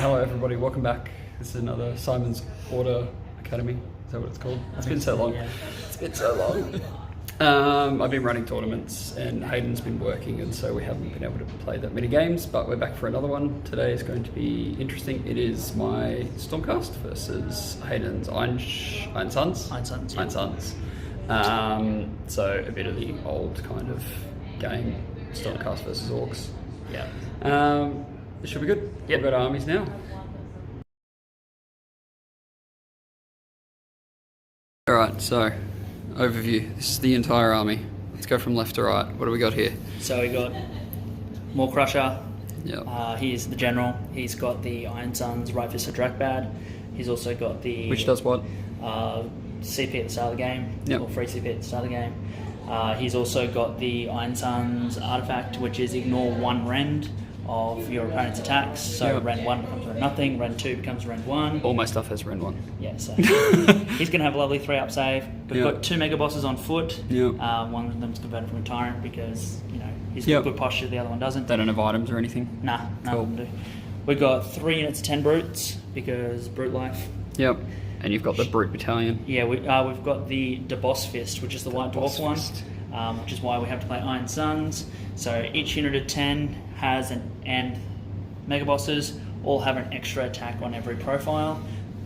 Hello everybody, welcome back. This is another Simon's Order Academy. Is that what it's called? It's been so long. Yeah. It's been so long. I've been running tournaments and Hayden's been working, and so we haven't been able to play that many games, but we're back for another one. Today is going to be interesting. It is my Stormcast versus Hayden's Ironsunz. So a bit of the old kind of game, Stormcast versus Orcs. Yeah. This should be good. Yep. We've got armies now. Alright, so overview. This is the entire army. Let's go from left to right. What do we got here? So we got Maw Crusher. Yep. He's the general. He's got the Ironsunz Right Fist of Drakbad. He's also got the... Which does what? CP at the start of the game. Yep. Or free CP at the start of the game. He's also got the Ironsunz artifact, which is ignore one rend of your opponent's attacks. So yep. Rend 1 becomes Rend nothing, Rend 2 becomes Rend 1. All my stuff has Rend 1. Yeah, so he's going to have a lovely 3-up save. We've yep. got 2 mega bosses on foot. Yep. One of them's converted from a tyrant because, you know, he's got yep. good posture, the other one doesn't. They don't have items or anything? Nah, none cool. of them do. We've got 3 units of 10 brutes because brute life. Yep. And you've got the brute battalion. Yeah, we've got the Boss Fist, which is the white dwarf one, which is why we have to play Ironsunz. So each unit of 10 has and mega bosses all have an extra attack on every profile.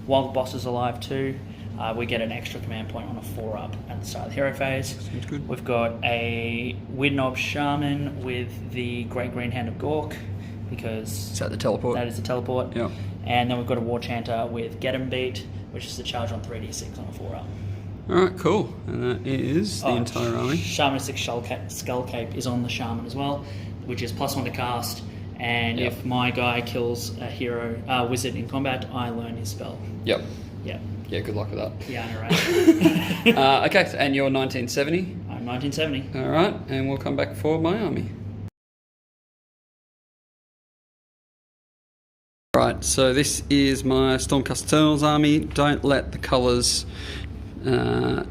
While the boss is alive too, we get an extra command point on a 4-up at the start of the hero phase. Seems good. We've got a Widnob Shaman with the Great Green Hand of Gork because Is that the teleport? that is the teleport. Yeah. And then we've got a War Chanter with Get 'em Beat, which is the charge on 3d6 on a 4-up. Alright, cool. And that is the entire army. Shamanistic Skull Cape is on the Shaman as well, which is +1 to cast. And yep. if my guy kills a hero, wizard in combat, I learn his spell. Yep. Yeah. Yeah, good luck with that. Yeah, I know, right? Okay, so, and you're 1970. I'm 1970. Alright, and we'll come back for my army. Right, so this is my Stormcast Eternals army. Don't let the colours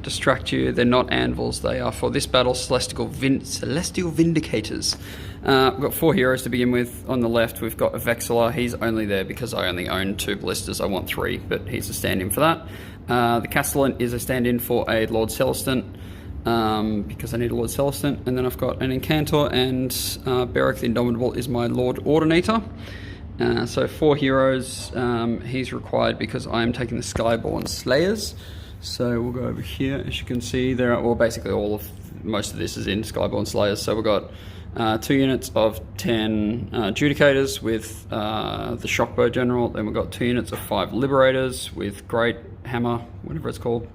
distract you. They're not anvils. They are, for this battle, Celestial Vindicators. We've got 4 heroes to begin with. On the left, we've got a Vexilla. He's only there because I only own 2 ballistas. I want 3, but he's a stand-in for that. The Castellan is a stand-in for a Lord Celestant, because I need a Lord Celestant. And then I've got an Incantor, and Beric the Indomitable is my Lord Ordinator. So 4 heroes he's required because I am taking the Skyborn Slayers. So we'll go over here. As you can see, there are, well, basically most of this is in Skyborn Slayers. So we've got 2 units of 10 Judicators with the Shockbow General. Then we've got 2 units of 5 Liberators with Great Hammer, whatever it's called.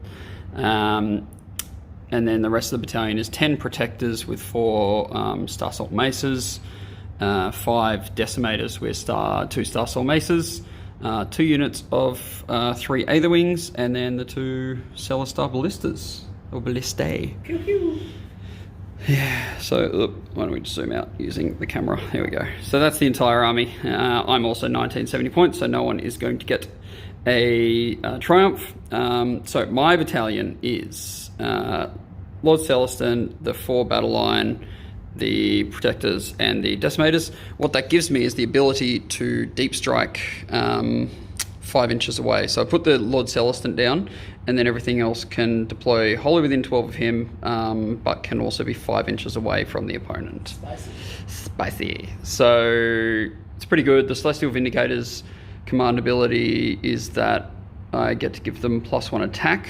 And then the rest of the battalion is 10 Protectors with 4 Starsoul Maces, 5 Decimators with 2 Starsoul Maces, 2 units of 3 Aetherwings, and then the 2 Celestial Ballistas, or Ballistae. Pew pew. Yeah, so look, why don't we just zoom out using the camera? Here we go. So that's the entire army. I'm also 1970 points, so no one is going to get a triumph. So my battalion is Lord Celestin, the 4 battle line, the Protectors, and the Decimators. What that gives me is the ability to deep strike 5 inches away. So I put the Lord Celestin down, and then everything else can deploy wholly within 12 of him, but can also be 5 inches away from the opponent. Spicy. So it's pretty good. The Celestial Vindicators command ability is that I get to give them +1 attack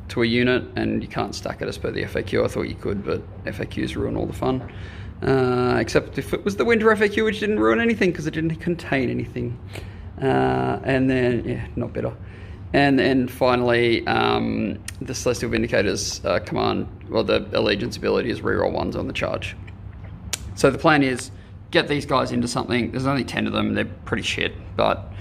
to a unit, and you can't stack it as per the FAQ. I thought you could, but FAQs ruin all the fun. Except if it was the winter FAQ, which didn't ruin anything because it didn't contain anything. And then, yeah, not better. And then finally, the Celestial Vindicators command, well, the Allegiance ability is reroll 1s on the charge. So the plan is get these guys into something. There's only 10 of them. They're pretty shit, but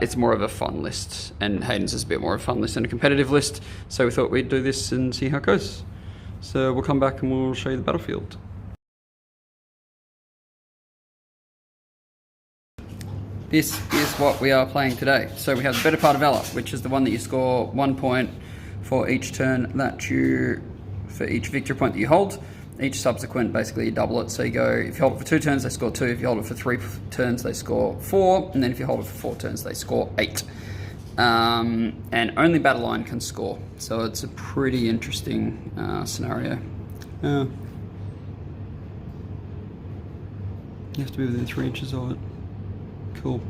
it's more of a fun list, and Hayden's is a bit more of a fun list than a competitive list. So we thought we'd do this and see how it goes. So we'll come back and we'll show you the battlefield. This is what we are playing today. So we have the Better Part of Valor, which is the one that you score 1 point for each turn that you, for each victory point that you hold. Each subsequent, basically you double it. So you go, if you hold it for 2 turns, they score 2. If you hold it for 3 turns, they score 4. And then if you hold it for 4 turns, they score 8. And only battle line can score. So it's a pretty interesting scenario. You have to be within 3 inches of it. Cool.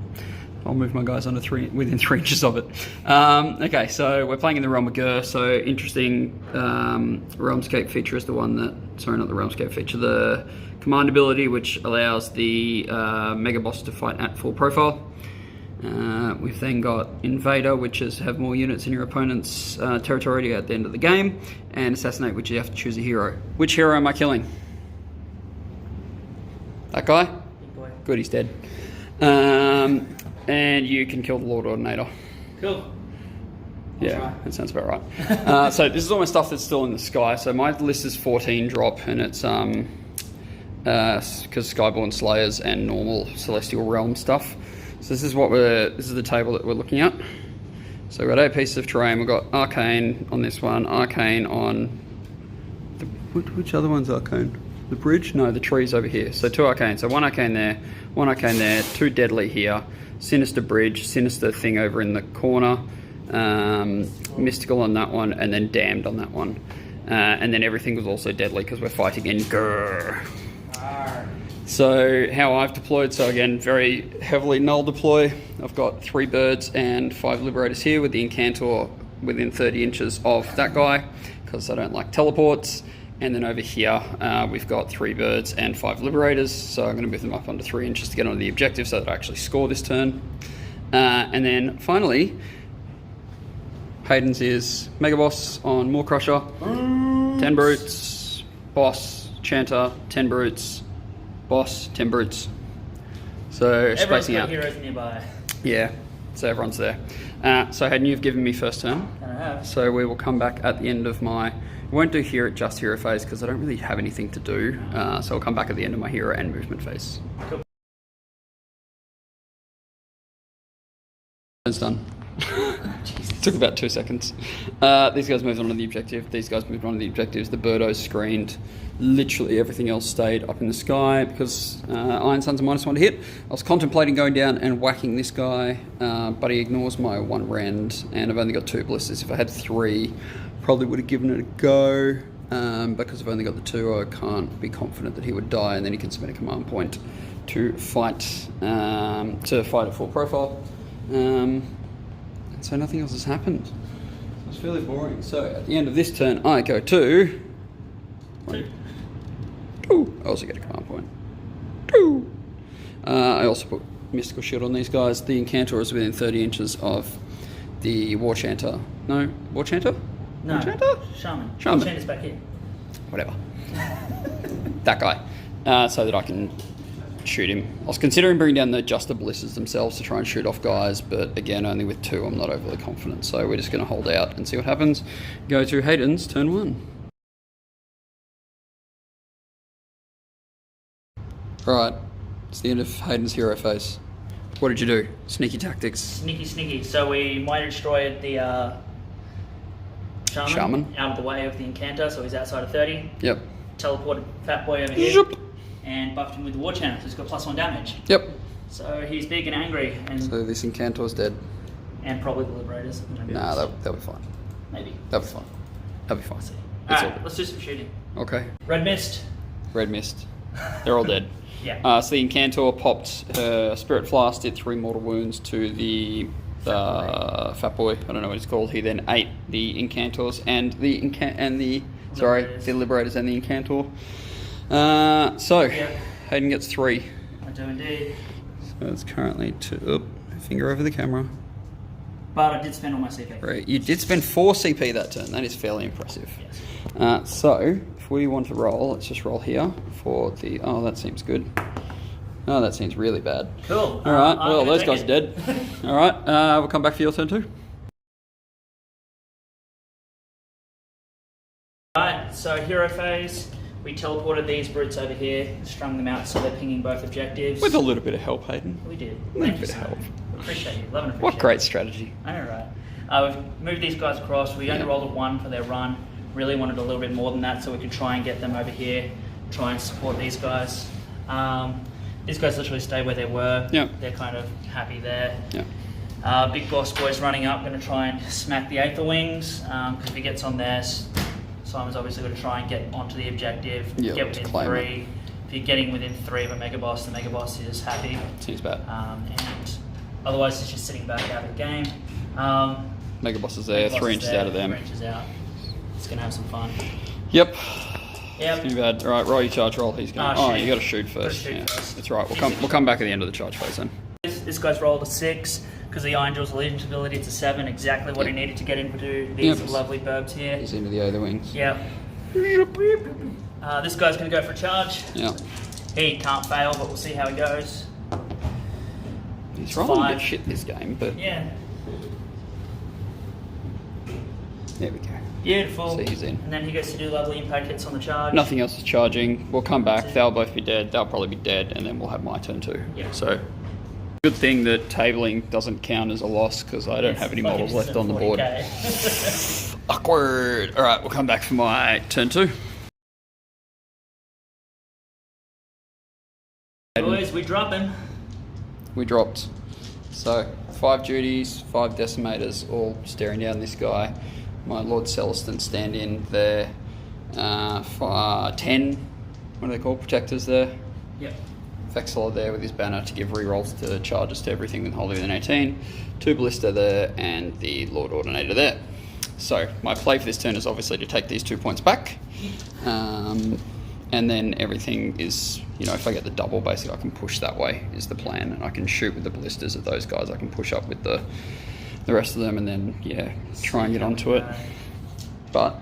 I'll move my guys within 3 inches of it. Okay, so we're playing in the Realm of Gur. So interesting Realmscape feature is the one that, sorry, not the Realmscape feature, the command ability, which allows the Mega Boss to fight at full profile. We've then got Invader, which is have more units in your opponent's territory at the end of the game, and Assassinate, which you have to choose a hero. Which hero am I killing? That guy? Big boy. Good, he's dead. And you can kill the Lord Ordinator. Cool. Yeah, that sounds about right. So this is all my stuff that's still in the sky. So my list is 14 drop, and it's because Skyborn Slayers and normal Celestial Realm stuff. So this is the table that we're looking at. So we've got 8 pieces of terrain. We've got Arcane on this one, Arcane on which other one's Arcane? The bridge? No, the trees over here. So 2 Arcane. So 1 Arcane there, 1 Arcane there, 2 Deadly here, Sinister Bridge, Sinister thing over in the corner, Mystical on that one, and then Damned on that one. And then everything was also deadly because we're fighting in Grrr. So how I've deployed, so again, very heavily null deploy. I've got 3 birds and 5 liberators here with the Incantor within 30 inches of that guy because I don't like teleports. And then over here, we've got 3 birds and 5 liberators. So I'm going to move them up under 3 inches to get onto the objective so that I actually score this turn. And then finally, Hayden's is Mega Boss on Maw Crusher, 10 brutes, Boss, Chanter, 10 brutes, Boss, 10 brutes. So spacing out. Heroes nearby. Yeah, so everyone's there. So Hayden, you've given me first turn. And I have. So we will come back at the end of my... I won't do just hero phase because I don't really have anything to do. So I'll come back at the end of my hero and movement phase. Cool. It's done. Took about 2 seconds. These guys moved on to the objective. These guys moved on to the objectives. The birdos screened. Literally everything else stayed up in the sky because Ironsunz a -1 to hit. I was contemplating going down and whacking this guy, but he ignores my 1 rend, and I've only got 2 blisters. If I had 3, probably would have given it a go. Because I've only got the 2, I can't be confident that he would die, and then he can submit a command point to fight at full profile. And so nothing else has happened. It's fairly boring. So at the end of this turn, I go to... Ooh, I also get a command point. Ooh. I also put Mystical Shield on these guys. The Incantor is within 30 inches of the War Chanter. No, War Chanter? No, War Chanter? Shaman. Shaman. War Chanter's back here. Whatever. That guy. So that I can shoot him. I was considering bringing down the Juster Blisters themselves to try and shoot off guys, but again, only with 2, I'm not overly confident. So we're just going to hold out and see what happens. Go to Hayden's turn 1. Right, it's the end of Hayden's hero phase. What did you do? Sneaky tactics. Sneaky. So we might have destroyed the Shaman out of the way of the Incantor, so he's outside of 30. Yep. Teleported Fat Boy over here. Zoop. And buffed him with the War Chanter, so he's got +1 damage. Yep. So he's big and angry. And So this Incantor's dead. And probably the Liberators. Nah, they'll be fine. Maybe. They'll be fine. They'll be fine. Alright, let's do some shooting. Okay. Red Mist. Red Mist. They're all dead. Yeah. So the Incantor popped her Spirit Flask, did 3 mortal wounds to the Fat Boy. I don't know what he's called. He then ate the Incantors and the Liberators and the Incantor. Hayden gets 3. I do indeed. So it's currently 2. Finger over the camera. But I did spend all my CP. Right. You did spend 4 CP that turn. That is fairly impressive. Yes. So if we want to roll, let's just roll here for the... Oh, that seems good. Oh, that seems really bad. Cool. All right. Well, those guys are dead. All right. We'll come back for your turn too. Alright, so hero phase. We teleported these brutes over here, strung them out so they're pinging both objectives. With a little bit of help, Hayden. We did. A little bit of help. Appreciate you. Love and appreciate What great strategy. I know, right? We've moved these guys across. We only rolled a 1 for their run. Really wanted a little bit more than that so we could try and get them over here. try and support these guys. These guys literally stay where they were. Yep. They're kind of happy there. Yeah. Big boss boy's running up, going to try and smack the Aether Wings, because if he gets on there, Simon's obviously going to try and get onto the objective, get within 3. If you're getting within 3 of a Mega Boss, the Mega Boss is happy. Seems bad. And otherwise it's just sitting back out of the game. Mega Boss is there, 3 inches out of them. 3 inches out. It's going to have some fun. Yep. Yep. Too bad. All right, roll your charge roll. He's going. Oh, you got to shoot first. Shoot first. That's right. We'll come back at the end of the charge phase then. This guy's rolled a 6 because the Ironjaws Allegiance ability. It's a 7, exactly what he needed to get into these lovely burbs here. He's into the Aether Wings. Yep. This guy's going to go for a charge. Yeah. He can't fail, but we'll see how he goes. He's rolling a bit shit this game, but yeah. There we go. Beautiful. So he's in. And then he gets to do lovely impact hits on the charge. Nothing else is charging. We'll come back. They'll both be dead. They'll probably be dead, and then we'll have my turn too. Yeah. So, good thing that tabling doesn't count as a loss because I don't have any models left on the board. Awkward. All right, we'll come back for my turn 2. Boys, we drop him. We dropped. So 5 duties, 5 decimators, all staring down this guy. My Lord Celestin stand in there. 10, what are they called? Protectors there. Yep. Vexilor there with his banner to give rerolls to charges to everything with Holy Within 18. 2 Ballista there and the Lord Ordinator there. So my play for this turn is obviously to take these 2 points back. And then everything is, if I get the double, basically I can push that way is the plan. And I can shoot with the ballistas at those guys. I can push up with the rest of them and then, try and get onto it. But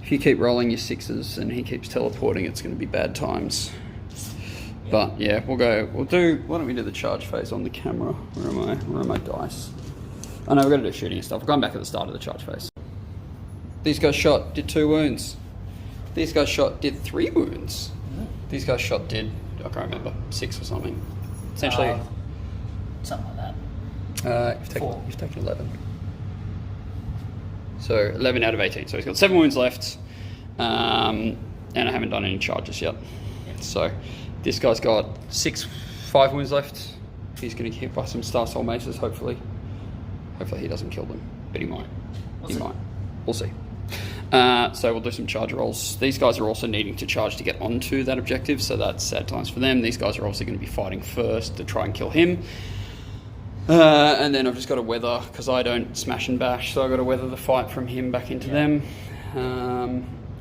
if you keep rolling your 6s and he keeps teleporting, it's going to be bad times. But yeah, why don't we do the charge phase on the camera? Where are my dice? Oh no, we've got to do shooting and stuff. We'll come back at the start of the charge phase. These guys shot, did 2 wounds. These guys shot, did 3 wounds. These guys shot, did, I can't remember, 6 or something. Essentially. Something like that. You've taken 11. So 11 out of 18. So he's got 7 wounds left. And I haven't done any charges yet. So this guy's got 5 wounds left. He's going to get hit by some Star Soul Maces, hopefully. Hopefully he doesn't kill them, but he might. We'll see. So we'll do some charge rolls. These guys are also needing to charge to get onto that objective, so that's sad times for them. These guys are obviously going to be fighting first to try and kill him. And then I've just got to weather, because I don't smash and bash, so I've got to weather the fight from him back into them.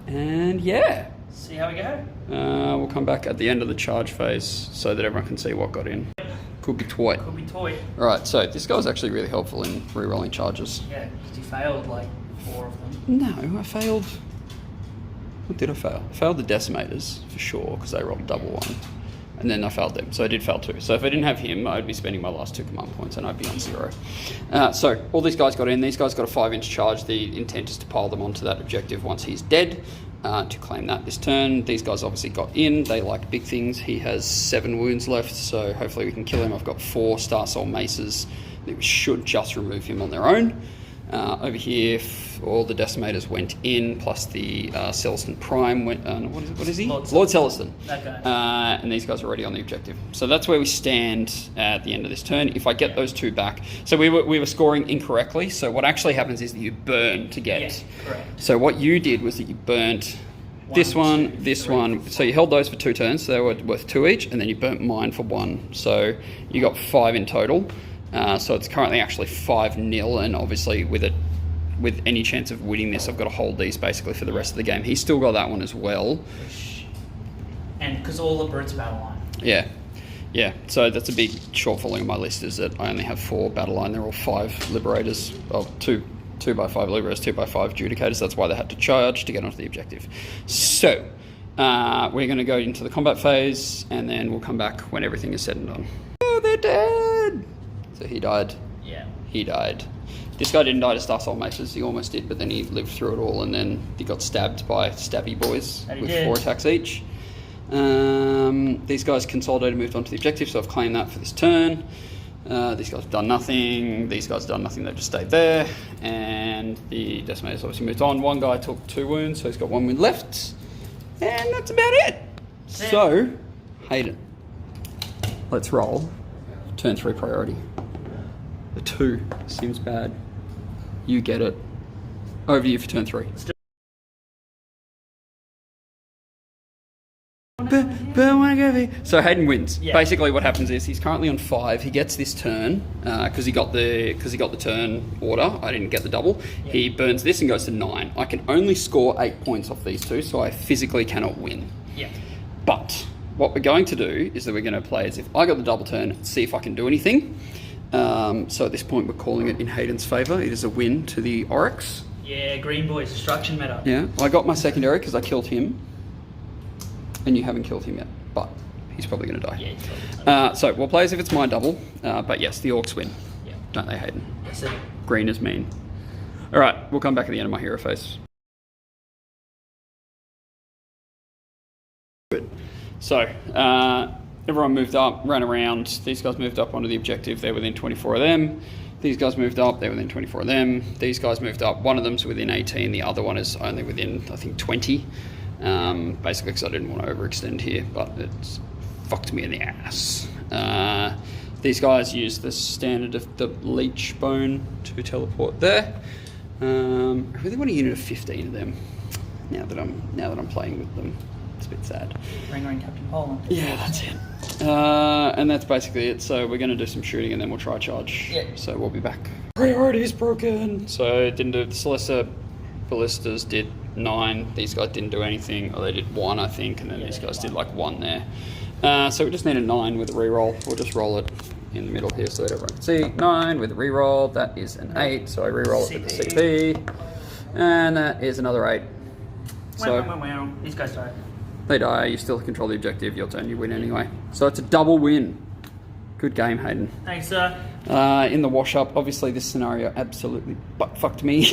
And yeah. See how we go? We'll come back at the end of the charge phase so that everyone can see what got in. Could be toy. Could be toy. Alright, so this guy's actually really helpful in re-rolling charges. Yeah, because he failed like 4 of them. No, I failed. What did I fail? I failed the decimators for sure because they rolled a double 1. And then I failed them, so I did fail 2. So if I didn't have him, I'd be spending my last 2 command points and I'd be on 0. So all these guys got in. These guys got a 5-inch charge. The intent is to pile them onto that objective once he's dead to claim that this turn. These guys obviously got in. They like big things. He has 7 wounds left, so hopefully we can kill him. I've got 4 Star Soul Maces that should just remove him on their own. Over here, all the decimators went in, plus the Celestin Prime went. What is he? Lord Celestin. That guy. And these guys are already on the objective. So that's where we stand at the end of this turn. If I get those 2 back, so we were scoring incorrectly. So what actually happens is that you burn to get. Yes, correct. So what you did was that you burnt this one. So you held those for 2 turns. So they were worth 2 each, and then you burnt mine for 1. So you got 5 in total. So it's currently actually 5-0, and obviously with any chance of winning this, I've got to hold these basically for the rest of the game. He's still got that one as well. And because all the birds battle line. Yeah. So that's a big shortfalling on my list, is that I only have 4 battle line. They're all 5 liberators. Well, 2 by 5 liberators, 2 by 5 judicators. That's why they had to charge to get onto the objective. So we're going to go into the combat phase, and then we'll come back when everything is said and done. Oh, they're dead. So he died. Yeah. He died. This guy didn't die to Star Soul Maces. He almost did, but then he lived through it all, and then he got stabbed by stabby boys with 4 attacks each. These guys consolidated, moved on to the objective, so I've claimed that for this turn. These guys have done nothing. These guys have done nothing. They've just stayed there. And the decimators obviously moved on. One guy took 2 wounds, so he's got 1 wound left. And that's about it. So, Hayden, let's roll turn 3 priority. The 2 seems bad. You get it. Over to you for turn 3. So Hayden wins. Yeah. Basically, what happens is he's currently on 5. He gets this turn because he got the turn order. I didn't get the double. Yeah. He burns this and goes to 9. I can only score 8 points off these 2, so I physically cannot win. Yeah. But what we're going to do is that we're going to play as if I got the double turn, see if I can do anything. So at this point, we're calling it in Hayden's favour. It is a win to the Orruks. Yeah, Green Boys destruction meta. Yeah, I got my secondary because I killed him. And you haven't killed him yet, but he's probably going to die. Yeah, he's probably going to so we'll play as if it's my double, but yes, the Orcs win. Yeah. Don't they, Hayden? Yes, sir. Green is mean. All right, we'll come back at the end of my hero phase. Good. So, everyone moved up, ran around. These guys moved up onto the objective. They're within 24 of them. These guys moved up. They're within 24 of them. These guys moved up. One of them's within 18. The other one is only within, I think, 20. Basically because I didn't want to overextend here, but it's fucked me in the ass. These guys use the standard of the leech bone to teleport there. I really want a unit of 15 of them now that I'm playing with them. It's a bit sad. Ring Captain Poland. Yeah, that's it. And that's basically it. So we're going to do some shooting and then we'll try charge. Yeah. So we'll be back. Priority's broken. So it didn't do the Celestial Ballistas did 9. These guys didn't do anything, or they did 1, I think, and then these guys did like 1 there. So we just need a 9 with a reroll. We'll just roll it in the middle here so that everyone can see. 9 with a reroll. That is an 8. So I reroll it with the CP, and that is another 8. So these guys die. They die. You still control the objective. Your turn. You win anyway. So it's a double win. Good game, Hayden. Thanks, sir. In the wash-up, obviously this scenario absolutely butt-fucked me.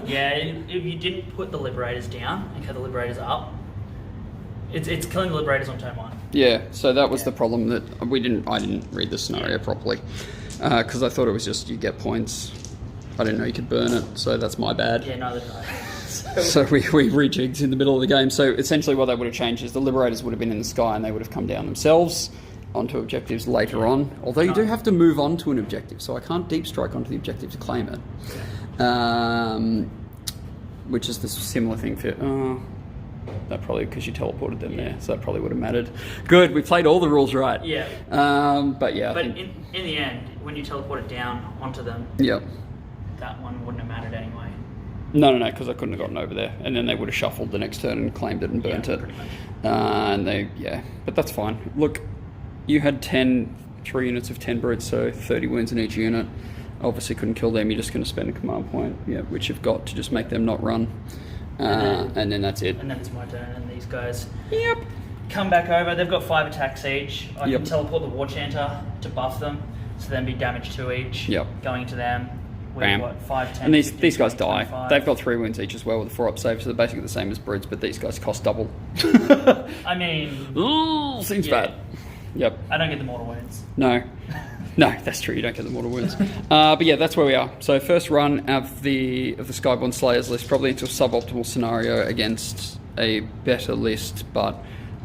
Yeah, if you didn't put the Liberators down and cut the Liberators up, it's killing the Liberators on turn 1. Yeah, so that was the problem that I didn't read the scenario properly. Because I thought it was just you get points. I didn't know you could burn it, so that's my bad. Yeah, neither did I. So we rejigged in the middle of the game. So essentially what they would have changed is the Liberators would have been in the sky and they would have come down themselves onto objectives later on. Although you do have to move on to an objective, so I can't deep strike onto the objective to claim it. Which is the similar thing for... that probably because you teleported them there, so that probably would have mattered. Good, we played all the rules right. Yeah. But yeah. But in the end, when you teleported down onto them, yep, that one wouldn't have mattered anyway. No, because I couldn't have gotten over there, and then they would have shuffled the next turn and claimed it and burnt it. Pretty much. But that's fine. Look, you had 3 units of 10 brutes, so 30 wounds in each unit. Obviously couldn't kill them. You're just going to spend a command point, which you've got to just make them not run, and then that's it. And then it's my turn, and these guys. Yep. Come back over. They've got 5 attacks each. I can teleport the War Chanter to buff them, so then be damage 2 each. Yep. Going to them. Bam. What, 5, 10, and 15, these guys 20, die. 25. They've got 3 wounds each as well with a 4-up save, so they're basically the same as brutes, but these guys cost double. I mean... Ooh, seems bad. Yep. I don't get the mortal wounds. No, that's true. You don't get the mortal wounds. But yeah, that's where we are. So first run of the Skyborn Slayers list, probably into a suboptimal scenario against a better list, but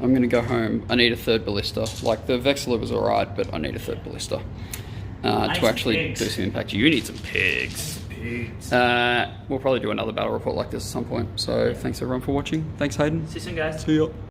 I'm going to go home. I need a 3rd ballista. Like, the Vexilla was alright, but I need a 3rd ballista to actually do some impact. You need some pigs. We'll probably do another battle report like this at some point. So thanks everyone for watching. Thanks, Hayden. See you soon, guys. See ya.